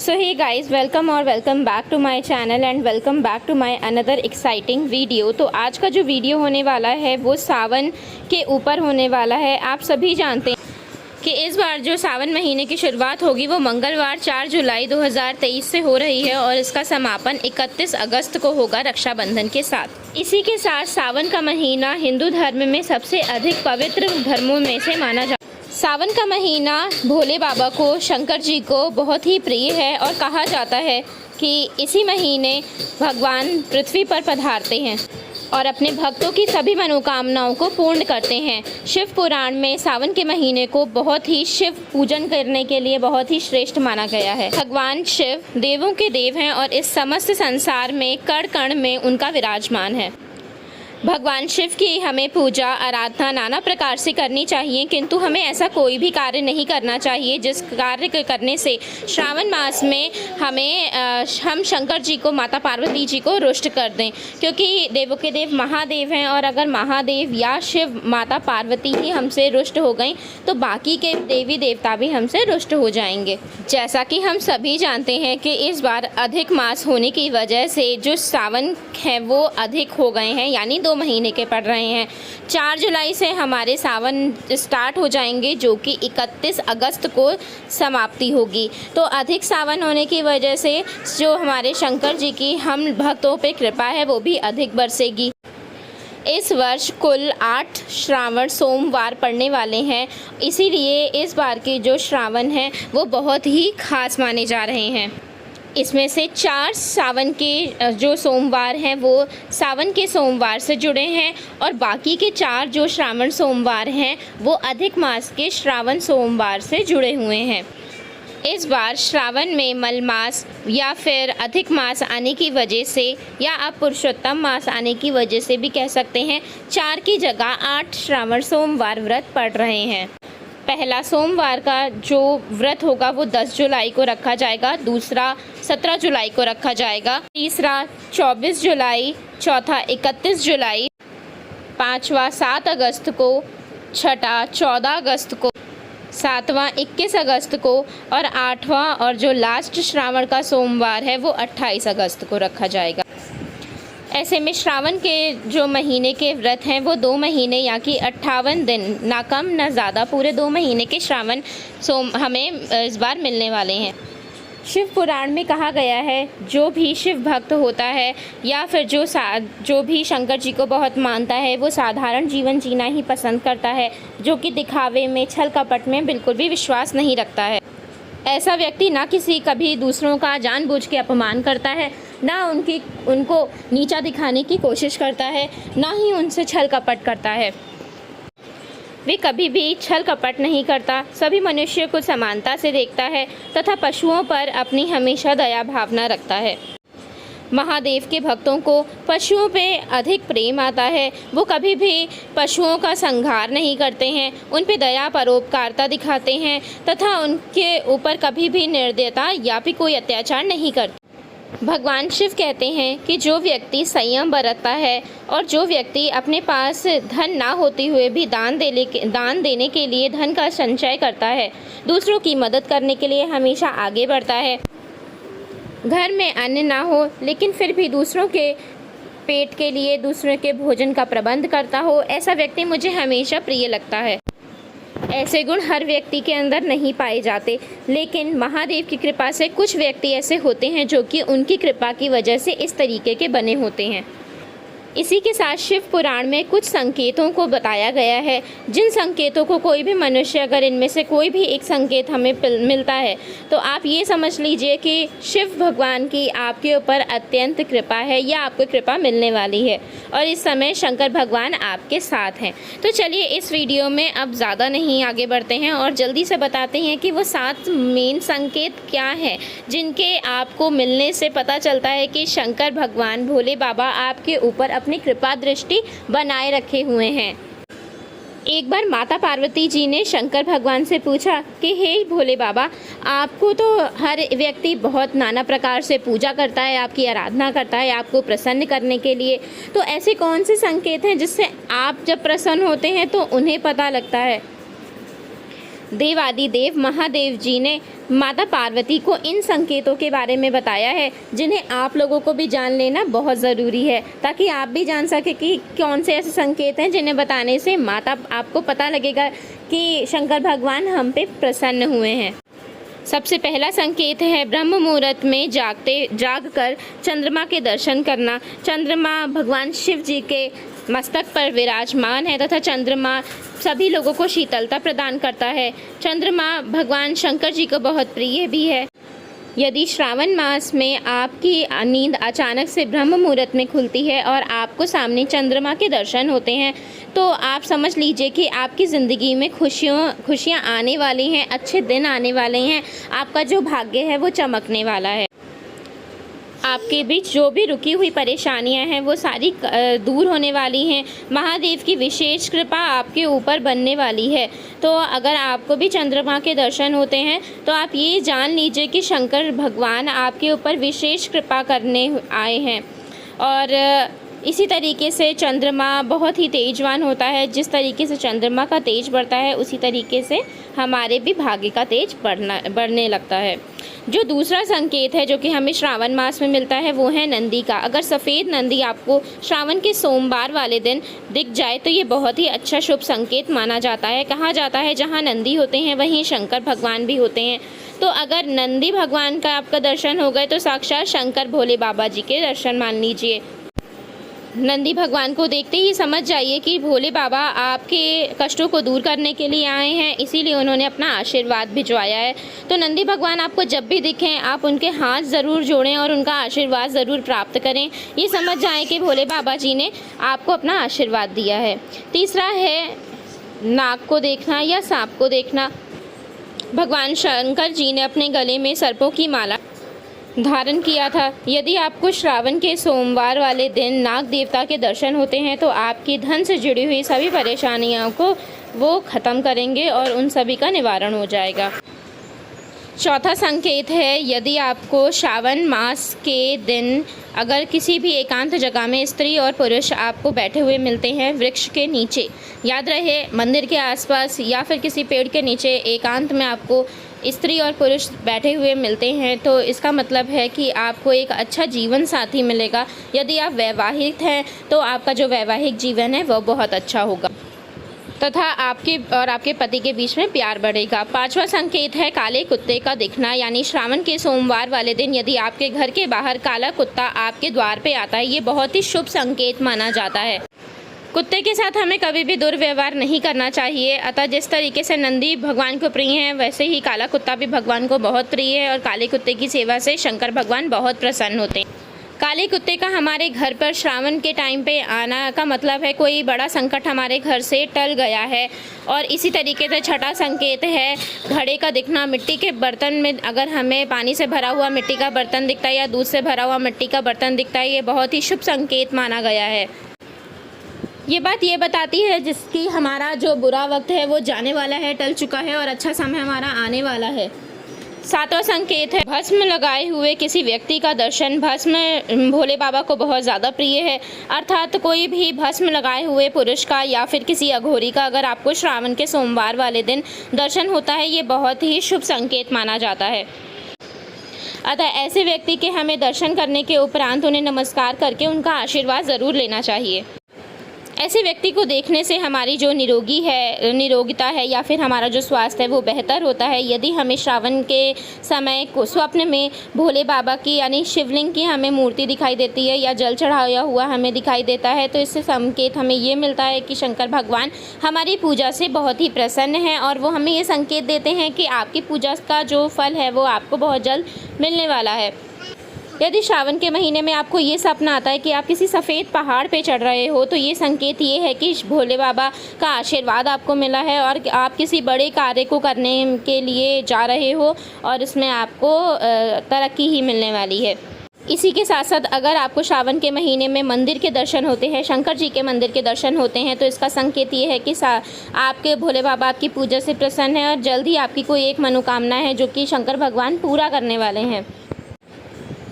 So hey guys, welcome back to my channel and welcome back to my another exciting video. तो आज का जो video होने वाला है वो सावन के ऊपर होने वाला है। आप सभी जानते हैं कि इस बार जो सावन महीने की शुरुआत होगी वो मंगलवार 4 जुलाई 2023 से हो रही है और इसका समापन 31 अगस्त को होगा रक्षाबंधन के साथ। इसी के साथ सावन का महीना हिंदू धर्म में सबसे अधिक पवित्र धर्मों में से माना जाता है। सावन का महीना भोले बाबा को, शंकर जी को बहुत ही प्रिय है और कहा जाता है कि इसी महीने भगवान पृथ्वी पर पधारते हैं और अपने भक्तों की सभी मनोकामनाओं को पूर्ण करते हैं। शिव पुराण में सावन के महीने को बहुत ही शिव पूजन करने के लिए बहुत ही श्रेष्ठ माना गया है। भगवान शिव देवों के देव हैं और इस समस्त संसार में कण कण में उनका विराजमान है। भगवान शिव की हमें पूजा आराधना नाना प्रकार से करनी चाहिए, किंतु हमें ऐसा कोई भी कार्य नहीं करना चाहिए जिस कार्य के करने से श्रावण मास में हम शंकर जी को, माता पार्वती जी को रुष्ट कर दें, क्योंकि देवों के देव महादेव हैं और अगर महादेव या शिव माता पार्वती ही हमसे रुष्ट हो गई तो बाकी के देवी देवता भी हमसे रुष्ट हो जाएंगे। जैसा कि हम सभी जानते हैं कि इस बार अधिक मास होने की वजह से जो सावन है वो अधिक हो गए हैं, यानी 2 महीने के पड़ रहे हैं। 4 जुलाई से हमारे सावन स्टार्ट हो जाएंगे जो कि 31 अगस्त को समाप्ति होगी। तो अधिक सावन होने की वजह से जो हमारे शंकर जी की हम भक्तों पे कृपा है वो भी अधिक बरसेगी। इस वर्ष कुल 8 श्रावण सोमवार पड़ने वाले हैं, इसीलिए इस बार के जो श्रावण हैं वो बहुत ही खास माने जा रहे हैं। इसमें से 4 सावन के जो सोमवार हैं वो सावन के सोमवार से जुड़े हैं और बाकी के 4 जो श्रावण सोमवार हैं वो अधिक मास के श्रावण सोमवार से जुड़े हुए हैं। इस बार श्रावण में मलमास या फिर अधिक मास आने की वजह से, या आप पुरुषोत्तम मास आने की वजह से भी कह सकते हैं, 4 की जगह 8 श्रावण सोमवार व्रत पड़ रहे हैं। पहला सोमवार का जो व्रत होगा वो 10 जुलाई को रखा जाएगा, दूसरा 17 जुलाई को रखा जाएगा, तीसरा 24 जुलाई, चौथा 31 जुलाई, पांचवा 7 अगस्त को, छठा 14 अगस्त को, सातवां 21 अगस्त को और 8वां और जो लास्ट श्रावण का सोमवार है वो 28 अगस्त को रखा जाएगा। ऐसे में श्रावण के जो महीने के व्रत हैं वो 2 महीने या कि 58 दिन, ना कम ना ज़्यादा, पूरे 2 महीने के श्रावण हमें इस बार मिलने वाले हैं। शिव पुराण में कहा गया है जो भी शिव भक्त होता है या फिर जो भी शंकर जी को बहुत मानता है वो साधारण जीवन जीना ही पसंद करता है, जो कि दिखावे में, छल कपट में बिल्कुल भी विश्वास नहीं रखता है। ऐसा व्यक्ति ना कभी दूसरों का जानबूझ के अपमान करता है, ना उनको नीचा दिखाने की कोशिश करता है, ना ही उनसे छल कपट करता है। वे कभी भी छल कपट नहीं करता, सभी मनुष्य को समानता से देखता है तथा पशुओं पर अपनी हमेशा दया भावना रखता है। महादेव के भक्तों को पशुओं पे अधिक प्रेम आता है। वो कभी भी पशुओं का संहार नहीं करते हैं, उन पे दया परोपकारता दिखाते हैं तथा उनके ऊपर कभी भी निर्दयता या फिर कोई अत्याचार नहीं करते। भगवान शिव कहते हैं कि जो व्यक्ति संयम बरतता है और जो व्यक्ति अपने पास धन ना होते हुए भी दान देने के लिए धन का संचय करता है, दूसरों की मदद करने के लिए हमेशा आगे बढ़ता है, घर में अन्न ना हो लेकिन फिर भी दूसरों के पेट के लिए, दूसरों के भोजन का प्रबंध करता हो, ऐसा व्यक्ति मुझे हमेशा प्रिय लगता है। ऐसे गुण हर व्यक्ति के अंदर नहीं पाए जाते, लेकिन महादेव की कृपा से कुछ व्यक्ति ऐसे होते हैं जो कि उनकी कृपा की वजह से इस तरीके के बने होते हैं। इसी के साथ शिव पुराण में कुछ संकेतों को बताया गया है, जिन संकेतों को कोई भी मनुष्य, अगर इनमें से कोई भी एक संकेत हमें मिलता है तो आप ये समझ लीजिए कि शिव भगवान की आपके ऊपर अत्यंत कृपा है या आपको कृपा मिलने वाली है और इस समय शंकर भगवान आपके साथ हैं। तो चलिए इस वीडियो में अब ज़्यादा नहीं आगे बढ़ते हैं और जल्दी से बताते हैं कि वो 7 मेन संकेत क्या हैं जिनके आपको मिलने से पता चलता है कि शंकर भगवान, भोले बाबा आपके ऊपर अपनी कृपा दृष्टि बनाए रखे हुए हैं। एक बार माता पार्वती जी ने शंकर भगवान से पूछा कि हे भोले बाबा, आपको तो हर व्यक्ति बहुत नाना प्रकार से पूजा करता है, आपकी आराधना करता है आपको प्रसन्न करने के लिए, तो ऐसे कौन से संकेत हैं जिससे आप जब प्रसन्न होते हैं तो उन्हें पता लगता है। देवादिदेव महादेव जी ने माता पार्वती को इन संकेतों के बारे में बताया है, जिन्हें आप लोगों को भी जान लेना बहुत ज़रूरी है, ताकि आप भी जान सके कि कौन से ऐसे संकेत हैं जिन्हें बताने से माता आपको पता लगेगा कि शंकर भगवान हम पे प्रसन्न हुए हैं। सबसे पहला संकेत है ब्रह्म मुहूर्त में जागकर चंद्रमा के दर्शन करना। चंद्रमा भगवान शिव जी के मस्तक पर विराजमान है तथा चंद्रमा सभी लोगों को शीतलता प्रदान करता है। चंद्रमा भगवान शंकर जी को बहुत प्रिय भी है। यदि श्रावण मास में आपकी नींद अचानक से ब्रह्म मुहूर्त में खुलती है और आपको सामने चंद्रमा के दर्शन होते हैं, तो आप समझ लीजिए कि आपकी ज़िंदगी में खुशियाँ आने वाली हैं, अच्छे दिन आने वाले हैं, आपका जो भाग्य है वो चमकने वाला है। आपके बीच जो भी रुकी हुई परेशानियां हैं वो सारी दूर होने वाली हैं। महादेव की विशेष कृपा आपके ऊपर बनने वाली है। तो अगर आपको भी चंद्रमा के दर्शन होते हैं तो आप ये जान लीजिए कि शंकर भगवान आपके ऊपर विशेष कृपा करने आए हैं। और इसी तरीके से चंद्रमा बहुत ही तेजवान होता है। जिस तरीके से चंद्रमा का तेज बढ़ता है उसी तरीके से हमारे भी भाग्य का तेज बढ़ने लगता है। जो दूसरा संकेत है जो कि हमें श्रावण मास में मिलता है वो है नंदी का। अगर सफ़ेद नंदी आपको श्रावण के सोमवार वाले दिन दिख जाए तो ये बहुत ही अच्छा शुभ संकेत माना जाता है। कहा जाता है जहाँ नंदी होते हैं वहीं शंकर भगवान भी होते हैं। तो अगर नंदी भगवान का आपका दर्शन हो गए तो साक्षात शंकर भोले बाबा जी के दर्शन मान लीजिए। नंदी भगवान को देखते ही समझ जाइए कि भोले बाबा आपके कष्टों को दूर करने के लिए आए हैं, इसीलिए उन्होंने अपना आशीर्वाद भिजवाया है। तो नंदी भगवान आपको जब भी दिखें आप उनके हाथ ज़रूर जोड़ें और उनका आशीर्वाद ज़रूर प्राप्त करें। ये समझ जाएं कि भोले बाबा जी ने आपको अपना आशीर्वाद दिया है। तीसरा है नाग को देखना या सांप को देखना। भगवान शंकर जी ने अपने गले में सर्पों की माला धारण किया था। यदि आपको श्रावण के सोमवार वाले दिन नाग देवता के दर्शन होते हैं तो आपकी धन से जुड़ी हुई सभी परेशानियों को वो ख़त्म करेंगे और उन सभी का निवारण हो जाएगा। चौथा संकेत है यदि आपको श्रावण मास के दिन अगर किसी भी एकांत जगह में स्त्री और पुरुष आपको बैठे हुए मिलते हैं वृक्ष के नीचे, याद रहे मंदिर के आसपास या फिर किसी पेड़ के नीचे एकांत में आपको स्त्री और पुरुष बैठे हुए मिलते हैं तो इसका मतलब है कि आपको एक अच्छा जीवन साथी मिलेगा। यदि आप वैवाहिक हैं तो आपका जो वैवाहिक जीवन है वो बहुत अच्छा होगा तथा आपके और आपके पति के बीच में प्यार बढ़ेगा। पांचवा संकेत है काले कुत्ते का दिखना, यानी श्रावण के सोमवार वाले दिन यदि आपके घर के बाहर काला कुत्ता आपके द्वार पे आता है, ये बहुत ही शुभ संकेत माना जाता है। कुत्ते के साथ हमें कभी भी दुर्व्यवहार नहीं करना चाहिए। अतः जिस तरीके से नंदी भगवान को प्रिय है वैसे ही काला कुत्ता भी भगवान को बहुत प्रिय है और काले कुत्ते की सेवा से शंकर भगवान बहुत प्रसन्न होते हैं। काले कुत्ते का हमारे घर पर श्रावण के टाइम पे आना का मतलब है कोई बड़ा संकट हमारे घर से टल गया है। और इसी तरीके से छठा संकेत है घड़े का दिखना। मिट्टी के बर्तन में अगर हमें पानी से भरा हुआ मिट्टी का बर्तन दिखता है या दूध से भरा हुआ मिट्टी का बर्तन दिखता है, ये बहुत ही शुभ संकेत माना गया है। ये बात ये बताती है जिसकी हमारा जो बुरा वक्त है वो जाने वाला है, टल चुका है और अच्छा समय हमारा आने वाला है। सातवां संकेत है भस्म लगाए हुए किसी व्यक्ति का दर्शन। भस्म भोले बाबा को बहुत ज़्यादा प्रिय है, अर्थात कोई भी भस्म लगाए हुए पुरुष का या फिर किसी अघोरी का अगर आपको श्रावण के सोमवार वाले दिन दर्शन होता है ये बहुत ही शुभ संकेत माना जाता है। अतः ऐसे व्यक्ति के हमें दर्शन करने के उपरांत उन्हें नमस्कार करके उनका आशीर्वाद ज़रूर लेना चाहिए। ऐसे व्यक्ति को देखने से हमारी जो निरोगिता है या फिर हमारा जो स्वास्थ्य है वो बेहतर होता है। यदि हमें श्रावण के समय को स्वप्न में भोले बाबा की यानी शिवलिंग की हमें मूर्ति दिखाई देती है या जल चढ़ाया हुआ हमें दिखाई देता है तो इससे संकेत हमें ये मिलता है कि शंकर भगवान हमारी पूजा से बहुत ही प्रसन्न हैं और वो हमें ये संकेत देते हैं कि आपकी पूजा का जो फल है वो आपको बहुत जल्द मिलने वाला है। यदि श्रावण के महीने में आपको ये सपना आता है कि आप किसी सफ़ेद पहाड़ पे चढ़ रहे हो तो ये संकेत ये है कि भोले बाबा का आशीर्वाद आपको मिला है और आप किसी बड़े कार्य को करने के लिए जा रहे हो और इसमें आपको तरक्की ही मिलने वाली है। इसी के साथ साथ अगर आपको श्रावण के महीने में मंदिर के दर्शन होते हैं, शंकर जी के मंदिर के दर्शन होते हैं तो इसका संकेत ये है कि आपके भोले बाबा आपकी पूजा से प्रसन्न है और जल्द ही आपकी कोई एक मनोकामना है जो कि शंकर भगवान पूरा करने वाले हैं।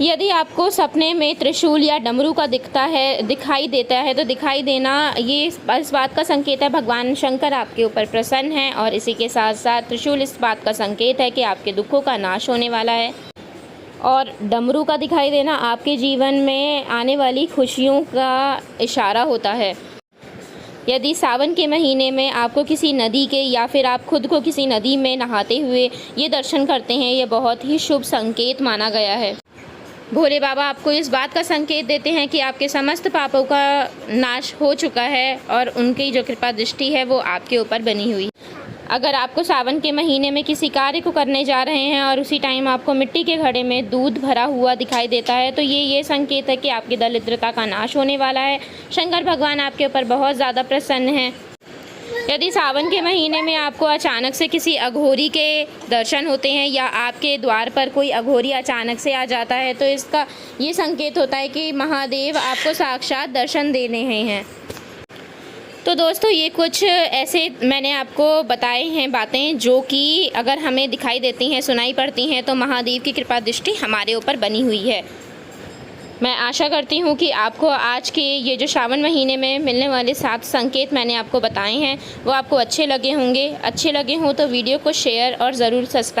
यदि आपको सपने में त्रिशूल या डमरू का दिखाई देता है तो दिखाई देना ये इस बात का संकेत है भगवान शंकर आपके ऊपर प्रसन्न हैं, और इसी के साथ साथ त्रिशूल इस बात का संकेत है कि आपके दुखों का नाश होने वाला है, और डमरू का दिखाई देना आपके जीवन में आने वाली खुशियों का इशारा होता है। यदि सावन के महीने में आपको किसी नदी के या फिर आप खुद को किसी नदी में नहाते हुए ये दर्शन करते हैं, ये बहुत ही शुभ संकेत माना गया है। भोले बाबा आपको इस बात का संकेत देते हैं कि आपके समस्त पापों का नाश हो चुका है और उनकी जो कृपा दृष्टि है वो आपके ऊपर बनी हुई। अगर आपको सावन के महीने में किसी कार्य को करने जा रहे हैं और उसी टाइम आपको मिट्टी के घड़े में दूध भरा हुआ दिखाई देता है तो ये संकेत है कि आपकी दरिद्रता का नाश होने वाला है। शंकर भगवान आपके ऊपर बहुत ज़्यादा प्रसन्न हैं। यदि सावन के महीने में आपको अचानक से किसी अघोरी के दर्शन होते हैं या आपके द्वार पर कोई अघोरी अचानक से आ जाता है तो इसका ये संकेत होता है कि महादेव आपको साक्षात दर्शन दे रहे हैं। तो दोस्तों ये कुछ ऐसे मैंने आपको बताए हैं बातें जो कि अगर हमें दिखाई देती हैं, सुनाई पड़ती हैं तो महादेव की कृपा दृष्टि हमारे ऊपर बनी हुई है। मैं आशा करती हूँ कि आपको आज के ये जो श्रावण महीने में मिलने वाले 7 संकेत मैंने आपको बताए हैं वो आपको अच्छे लगे होंगे। अच्छे लगे हों तो वीडियो को शेयर और ज़रूर सब्सक्राइब